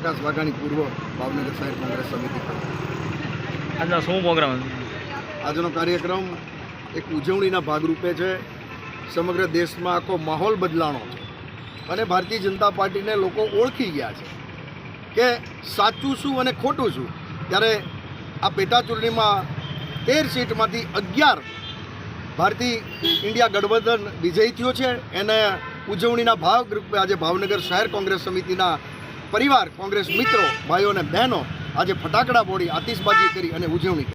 પ્રકાશ વાઘાણી પૂર્વ ભાવનગર શહેર કોંગ્રેસ સમિતિ. આજનો શું પ્રોગ્રામ? આજનો કાર્યક્રમ એક ઉજવણીના ભાગરૂપે છે. સમગ્ર દેશમાં આખો માહોલ બદલાણો છે અને ભારતીય જનતા પાર્ટીને લોકો ઓળખી ગયા છે કે સાચું શું અને ખોટું શું. ત્યારે આ પેટા ચૂંટણીમાં 13 સીટમાંથી 11 ભારતીય ઇન્ડિયા ગઠબંધન વિજયી થયો છે. એને ઉજવણીના ભાગરૂપે આજે ભાવનગર શહેર કોંગ્રેસ સમિતિના પરિવાર, કોંગ્રેસ મિત્રો, ભાઈઓ અને બહેનો આજે ફટાકડા ફોડી, આતિશબાજી કરી અને ઉજવણી કરી.